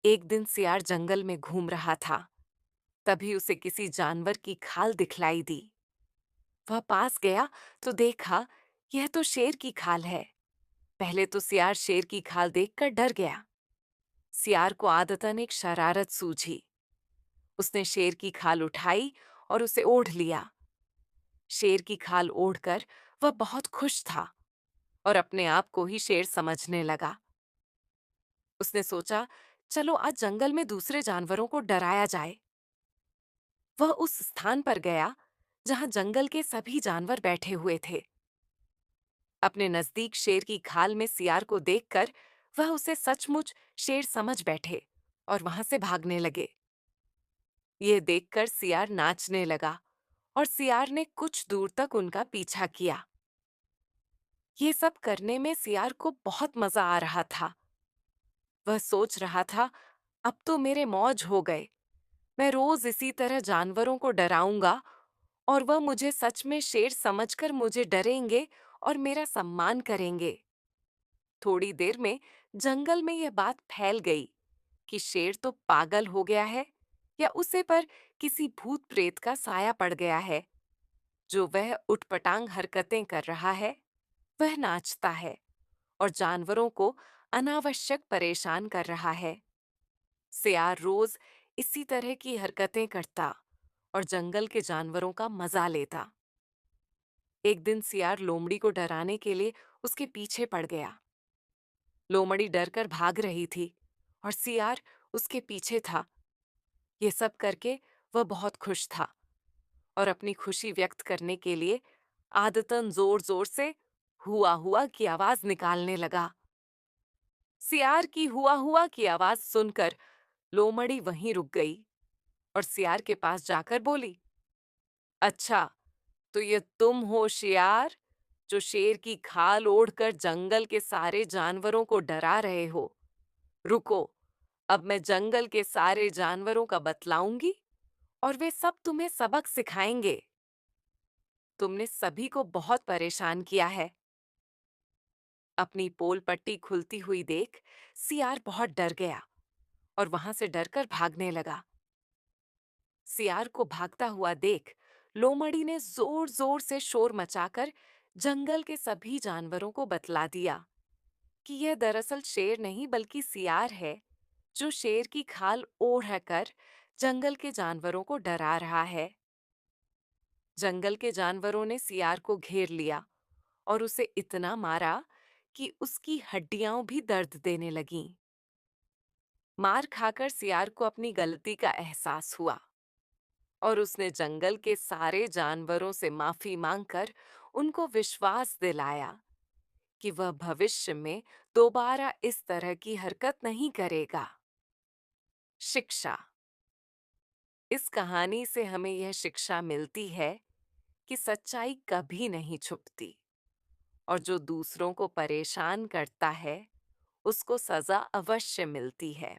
एक दिन सियार जंगल में घूम रहा था। तभी उसे किसी जानवर की खाल दिखलाई दी। वह पास गया तो देखा, यह तो शेर की खाल है। पहले तो सियार शेर की खाल देखकर डर गया। सियार को आदतन एक शरारत सूझी। उसने शेर की खाल उठाई और उसे ओढ़ लिया। शेर की खाल ओढ़कर वह बहुत खुश था और अपने आप को ही शेर समझने लगा। उसने सोचा, चलो आज जंगल में दूसरे जानवरों को डराया जाए। वह उस स्थान पर गया जहां जंगल के सभी जानवर बैठे हुए थे। अपने नजदीक शेर की खाल में सियार को देखकर वह उसे सचमुच शेर समझ बैठे और वहां से भागने लगे। यह देखकर सियार नाचने लगा और सियार ने कुछ दूर तक उनका पीछा किया। ये सब करने में सियार को बहुत मजा आ रहा था। वह सोच रहा था, अब तो मेरे मौज हो गए। मैं रोज इसी तरह जानवरों को डराऊंगा और वह मुझे सच में शेर समझकर मुझे डरेंगे और मेरा सम्मान करेंगे। थोड़ी देर में जंगल में यह बात फैल गई कि शेर तो पागल हो गया है या उसे पर किसी भूत प्रेत का साया पड़ गया है। जो वह उटपटांग हरकतें कर रहा है, वह नाचता है और जानवरों को अनावश्यक परेशान कर रहा है। सियार रोज इसी तरह की हरकतें करता और जंगल के जानवरों का मजा लेता। एक दिन सियार लोमड़ी को डराने के लिए उसके पीछे पड़ गया। लोमड़ी डरकर भाग रही थी और सियार उसके पीछे था। ये सब करके वह बहुत खुश था और अपनी खुशी व्यक्त करने के लिए आदतन जोर जोर से हुआ हुआ की आवाज निकालने लगा। सियार की हुआ हुआ की आवाज सुनकर लोमड़ी वहीं रुक गई और सियार के पास जाकर बोली, अच्छा, तो ये तुम हो शियार, जो शेर की खाल ओढ़कर जंगल के सारे जानवरों को डरा रहे हो। रुको, अब मैं जंगल के सारे जानवरों का बतलाऊंगी और वे सब तुम्हें सबक सिखाएंगे। तुमने सभी को बहुत परेशान किया है। अपनी पोल पट्टी खुलती हुई देख सियार बहुत डर गया और वहां से डरकर भागने लगा। सियार को भागता हुआ देख लोमड़ी ने जोर जोर से शोर मचाकर जंगल के सभी जानवरों को बतला दिया कि यह दरअसल शेर नहीं बल्कि सियार है, जो शेर की खाल ओढ़कर जंगल के जानवरों को डरा रहा है। जंगल के जानवरों ने सियार को घेर लिया और उसे इतना मारा कि उसकी हड्डियां भी दर्द देने लगीं। मार खाकर सियार को अपनी गलती का एहसास हुआ और उसने जंगल के सारे जानवरों से माफी मांगकर उनको विश्वास दिलाया कि वह भविष्य में दोबारा इस तरह की हरकत नहीं करेगा। शिक्षा। इस कहानी से हमें यह शिक्षा मिलती है कि सच्चाई कभी नहीं छुपती और जो दूसरों को परेशान करता है, उसको सजा अवश्य मिलती है।